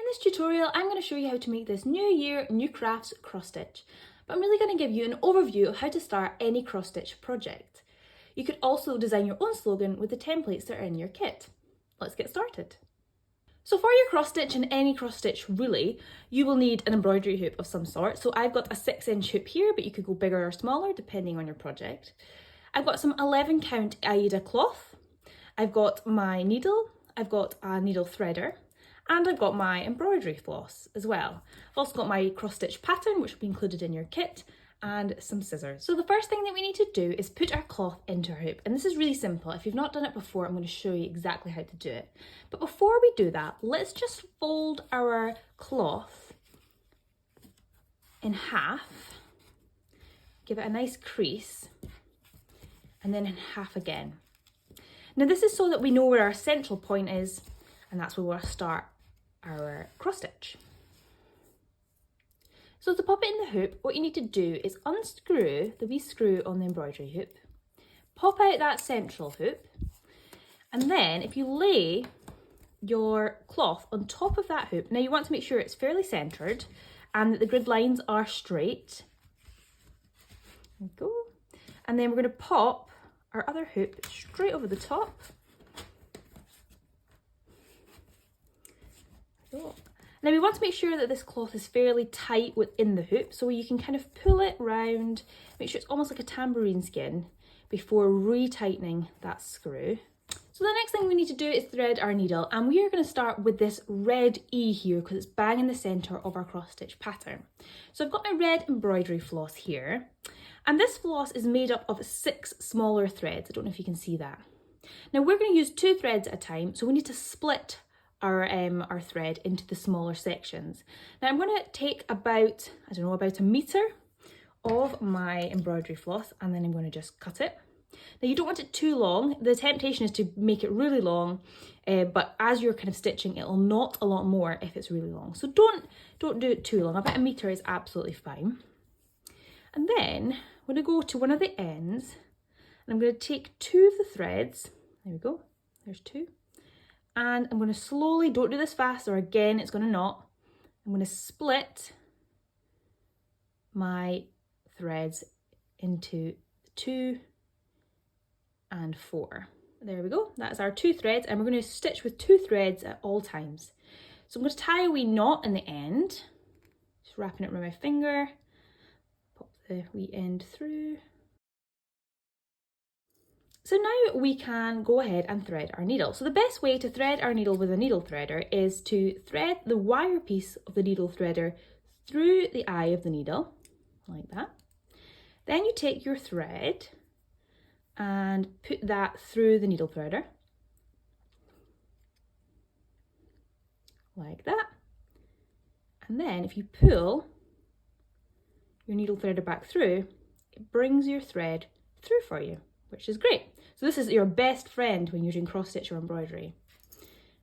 this tutorial, I'm going to show you how to make this New Year, New Crafts cross stitch. But I'm really going to give you an overview of how to start any cross stitch project. You could also design your own slogan with the templates that are in your kit. Let's get started. So for your cross stitch and any cross stitch really, you will need an embroidery hoop of some sort. So I've got a 6-inch hoop here, but you could go bigger or smaller depending on your project. I've got some 11 count Aida cloth. I've got my needle, I've got a needle threader, and I've got my embroidery floss as well. I've also got my cross stitch pattern, which will be included in your kit, and some scissors. So the first thing that we need to do is put our cloth into our hoop. And this is really simple. If you've not done it before, I'm going to show you exactly how to do it. But before we do that, let's just fold our cloth in half, give it a nice crease, and then in half again. Now this is so that we know where our central point is, and that's where we'll start our cross stitch. So to pop it in the hoop, what you need to do is unscrew the wee screw on the embroidery hoop, pop out that central hoop, and then if you lay your cloth on top of that hoop, now you want to make sure it's fairly centred and that the grid lines are straight. There we go. And then we're going to pop our other hoop straight over the top. Now we want to make sure that this cloth is fairly tight within the hoop, so you can kind of pull it round, make sure it's almost like a tambourine skin before retightening that screw. So the next thing we need to do is thread our needle, and we are going to start with this red E here because it's bang in the centre of our cross stitch pattern. So I've got my red embroidery floss here, and this floss is made up of 6 smaller threads. I don't know if you can see that. Now we're going to use 2 threads at a time, so we need to split our thread into the smaller sections. Now I'm going to take about a metre of my embroidery floss, and then I'm going to just cut it. Now you don't want it too long. The temptation is to make it really long, but as you're kind of stitching, it'll knot a lot more if it's really long. So don't do it too long. About a metre is absolutely fine. And then I'm going to go to one of the ends, and I'm going to take 2 of the threads. There we go. There's 2. And I'm going to slowly, don't do this fast or again it's going to knot. I'm going to split my threads into 2 and 4. There we go. That's our 2 threads, and we're going to stitch with 2 threads at all times. So I'm going to tie a wee knot in the end, just wrapping it around my finger, pop the wee end through. So now we can go ahead and thread our needle. So the best way to thread our needle with a needle threader is to thread the wire piece of the needle threader through the eye of the needle, like that. Then you take your thread and put that through the needle threader, like that. And then if you pull your needle threader back through, it brings your thread through for you, which is great. So this is your best friend when you're doing cross stitch or embroidery.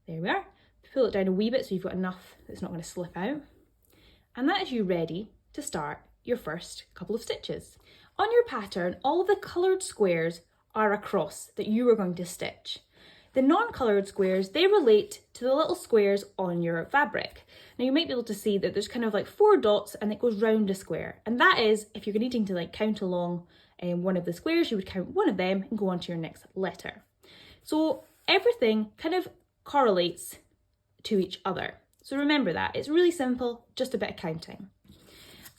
There we are. Pull it down a wee bit so you've got enough that it's not going to slip out. And that is you ready to start your first couple of stitches. On your pattern, all of the coloured squares are a cross that you are going to stitch. The non-coloured squares, they relate to the little squares on your fabric. Now you might be able to see that there's kind of like 4 dots and it goes round a square. And that is, if you're needing to like count along one of the squares, you would count one of them and go on to your next letter. So everything kind of correlates to each other. So remember that, it's really simple, just a bit of counting.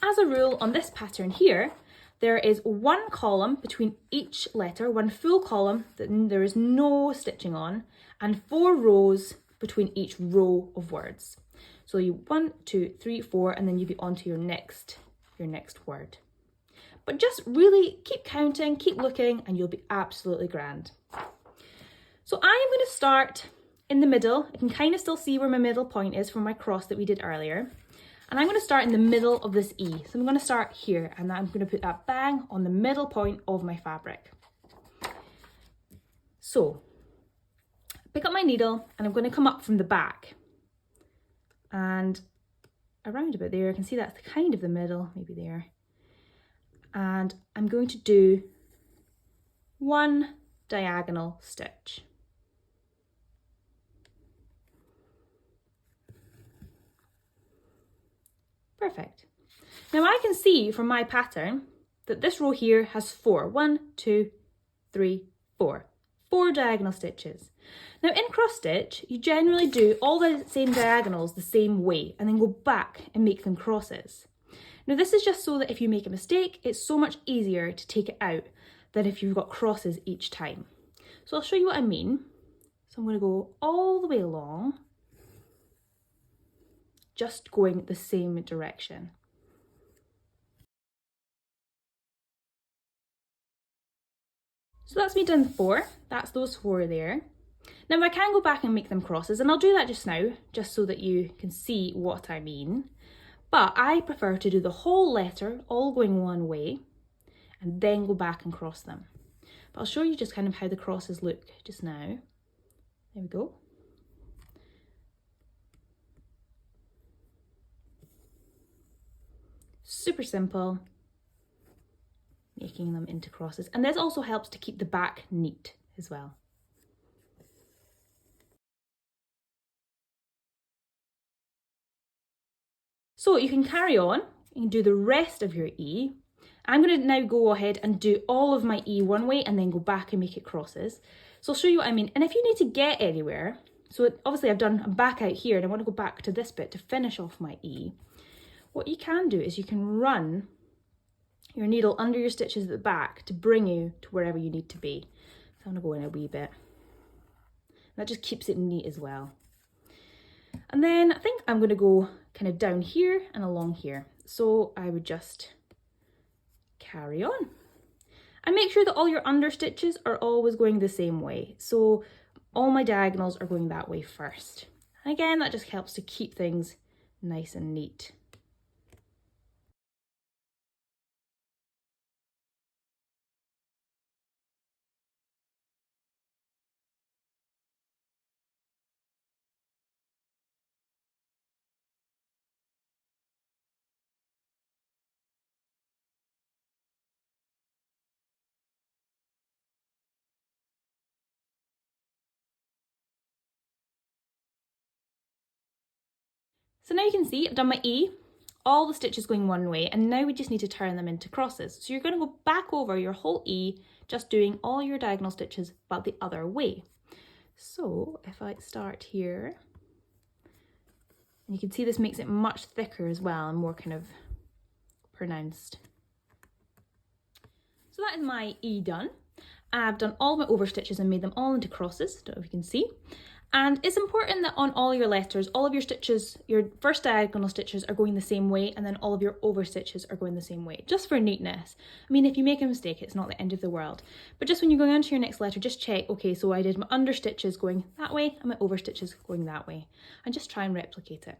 As a rule on this pattern here, there is 1 column between each letter, 1 full column that there is no stitching on, and 4 rows between each row of words. So you 1, 2, 3, 4, and then you'll be on to your next word. But just really keep counting, keep looking, and you'll be absolutely grand. So I am going to start in the middle. I can kind of still see where my middle point is from my cross that we did earlier. And I'm going to start in the middle of this E. So I'm going to start here, and I'm going to put that bang on the middle point of my fabric. So pick up my needle, and I'm going to come up from the back. And around about there, I can see that's kind of the middle, maybe there. And I'm going to do 1 diagonal stitch. Perfect. Now I can see from my pattern that this row here has 4. 1, 2, 3, 4. 4 diagonal stitches. Now in cross stitch, you generally do all the same diagonals the same way and then go back and make them crosses. Now this is just so that if you make a mistake, it's so much easier to take it out than if you've got crosses each time. So I'll show you what I mean. So I'm going to go all the way along, just going the same direction. So that's me done 4, that's those 4 there. Now I can go back and make them crosses, and I'll do that just now, just so that you can see what I mean. But I prefer to do the whole letter all going one way, and then go back and cross them. But I'll show you just kind of how the crosses look just now. There we go. Super simple, making them into crosses. And this also helps to keep the back neat as well. So you can carry on and do the rest of your E. I'm going to now go ahead and do all of my E one way and then go back and make it crosses. So I'll show you what I mean. And if you need to get anywhere, so obviously I'm back out here and I want to go back to this bit to finish off my E. What you can do is you can run your needle under your stitches at the back to bring you to wherever you need to be. So I'm going to go in a wee bit. That just keeps it neat as well. And then I think I'm going to go kind of down here and along here. So I would just carry on. And make sure that all your under stitches are always going the same way. So all my diagonals are going that way first. And again, that just helps to keep things nice and neat. So now you can see I've done my E, all the stitches going one way, and now we just need to turn them into crosses. So you're going to go back over your whole E, just doing all your diagonal stitches but the other way. So if I start here, and you can see this makes it much thicker as well and more kind of pronounced. So that is my E done. I've done all my over stitches and made them all into crosses, don't know if you can see. And it's important that on all your letters, all of your stitches, your first diagonal stitches are going the same way, and then all of your over stitches are going the same way, just for neatness. I mean, if you make a mistake, it's not the end of the world. But just when you're going on to your next letter, just check, okay, so I did my under stitches going that way and my over stitches going that way, and just try and replicate it.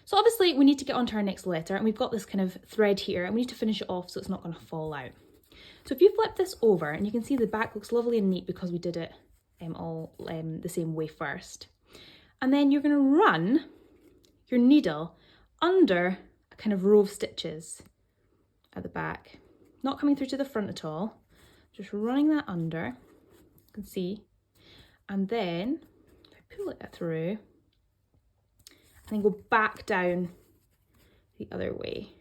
So obviously we need to get on to our next letter, and we've got this kind of thread here, and we need to finish it off so it's not going to fall out. So if you flip this over, and you can see the back looks lovely and neat because we did it all the same way first. And then you're going to run your needle under a kind of row of stitches at the back, not coming through to the front at all, just running that under, you can see, and then if I pull it through and then go back down the other way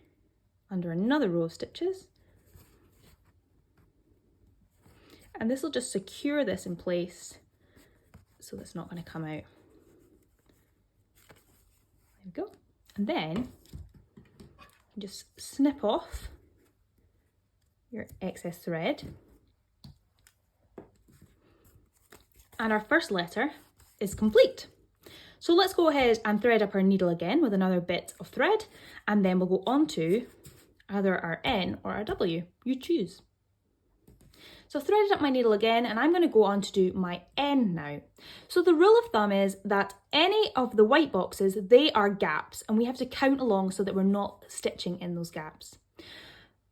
under another row of stitches. And this will just secure this in place so that's not going to come out. There we go. And then you just snip off your excess thread. And our first letter is complete. So let's go ahead and thread up our needle again with another bit of thread, and then we'll go on to either our N or our W. You choose. So I've threaded up my needle again, and I'm going to go on to do my N now. So the rule of thumb is that any of the white boxes, they are gaps, and we have to count along so that we're not stitching in those gaps.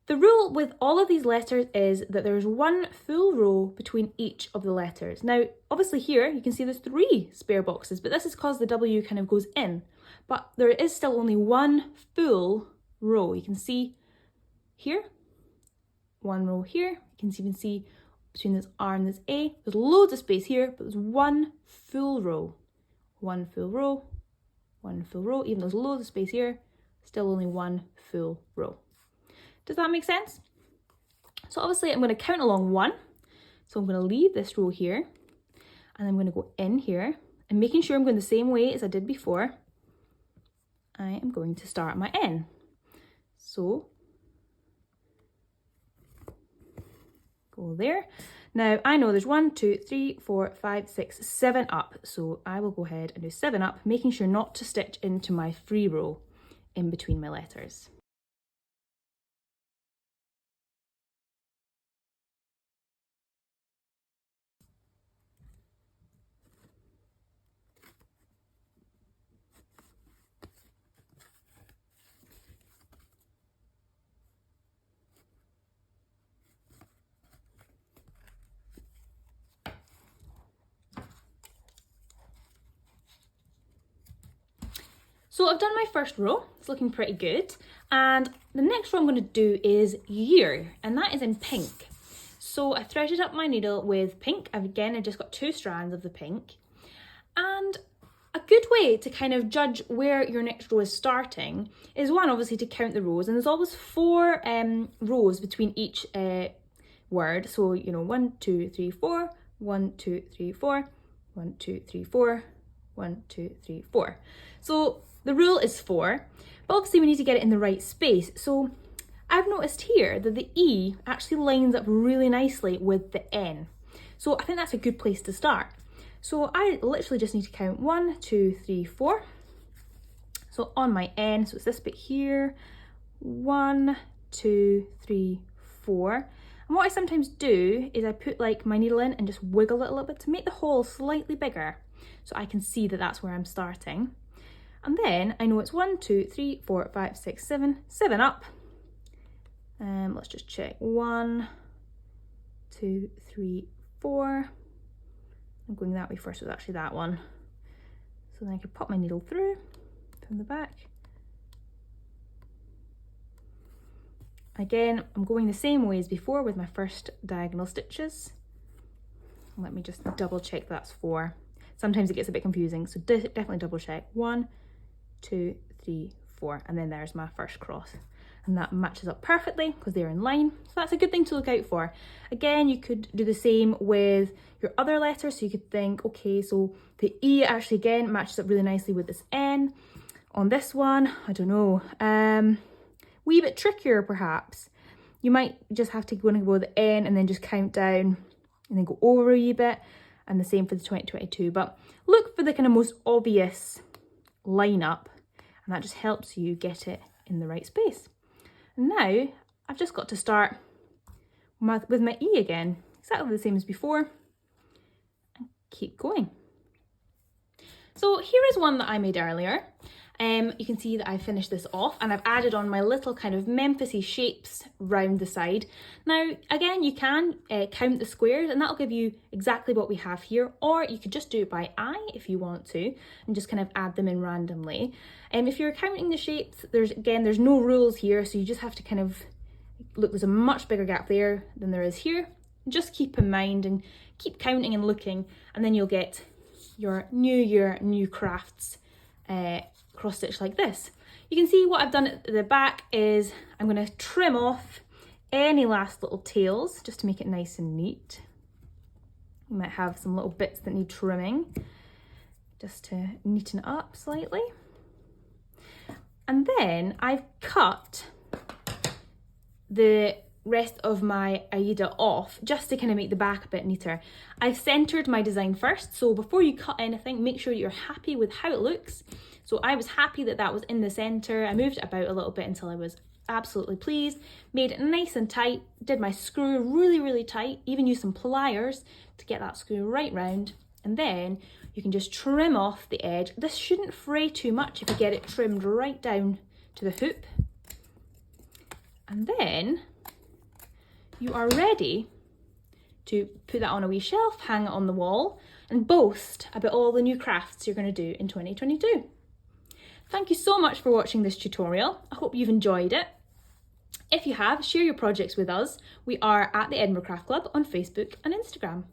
The rule with all of these letters is that there's one full row between each of the letters. Now, obviously here you can see there's 3 spare boxes, but this is because the W kind of goes in. But there is still only one full row. You can see here, one row here. You can see between this R and this A, there's loads of space here, but there's one full row. One full row, one full row, even though there's loads of space here, still only one full row. Does that make sense? So obviously I'm going to count along 1. So I'm going to leave this row here and I'm going to go in here and making sure I'm going the same way as I did before. I am going to start my N. So go there. Now I know there's 1, 2, 3, 4, 5, 6, 7 up. So I will go ahead and do 7 up, making sure not to stitch into my free row in between my letters. So I've done my first row, it's looking pretty good. And the next row I'm going to do is year, and that is in pink. So I threaded up my needle with pink. Again, I just got 2 strands of the pink. And a good way to kind of judge where your next row is starting is one, obviously, to count the rows. And there's always 4 rows between each word. So, you know, 1, 2, 3, 4, 1, 2, 3, 4, 1, 2, 3, 4, 1, 2, 3, 4. So the rule is 4, but obviously we need to get it in the right space. So I've noticed here that the E actually lines up really nicely with the N. So I think that's a good place to start. So I literally just need to count 1, 2, 3, 4. So on my N, so it's this bit here, 1, 2, 3, 4. And what I sometimes do is I put like my needle in and just wiggle it a little bit to make the hole slightly bigger, so I can see that that's where I'm starting. And then I know it's 1, 2, 3, 4, 5, 6, 7, 7 up. Let's just check. 1, 2, 3, 4. I'm going that way first, so it's actually that one. So then I can pop my needle through from the back. Again, I'm going the same way as before with my first diagonal stitches. Let me just double check that's 4. Sometimes it gets a bit confusing, so definitely double check. 1, 2, 3, 4, and then there's my first cross. And that matches up perfectly because they're in line. So that's a good thing to look out for. Again, you could do the same with your other letters. So you could think, okay, so the E actually again matches up really nicely with this N. On this one, I don't know, wee bit trickier perhaps. You might just have to go with the N and then just count down and then go over a wee bit. And the same for the 2022. But look for the kind of most obvious lineup, and that just helps you get it in the right space. And now I've just got to start with my E again, exactly the same as before, and keep going. So here is one that I made earlier. You can see that I finished this off and I've added on my little kind of Memphis-y shapes round the side. Now, again, you can count the squares and that'll give you exactly what we have here, or you could just do it by eye if you want to and just kind of add them in randomly. If you're counting the shapes, there's no rules here, so you just have to kind of look, there's a much bigger gap there than there is here. Just keep in mind and keep counting and looking, and then you'll get your New Year, New Crafts cross stitch like this. You can see what I've done at the back is I'm going to trim off any last little tails just to make it nice and neat. You might have some little bits that need trimming just to neaten it up slightly. And then I've cut the rest of my Aida off just to kind of make the back a bit neater. I've centered my design first, so before you cut anything, make sure you're happy with how it looks. So I was happy that that was in the center. I moved it about a little bit until I was absolutely pleased, made it nice and tight, did my screw really, really tight, even used some pliers to get that screw right round. And then you can just trim off the edge. This shouldn't fray too much if you get it trimmed right down to the hoop. And then you are ready to put that on a wee shelf, hang it on the wall, and boast about all the new crafts you're going to do in 2022. Thank you so much for watching this tutorial. I hope you've enjoyed it. If you have, share your projects with us. We are at the Edinburgh Craft Club on Facebook and Instagram.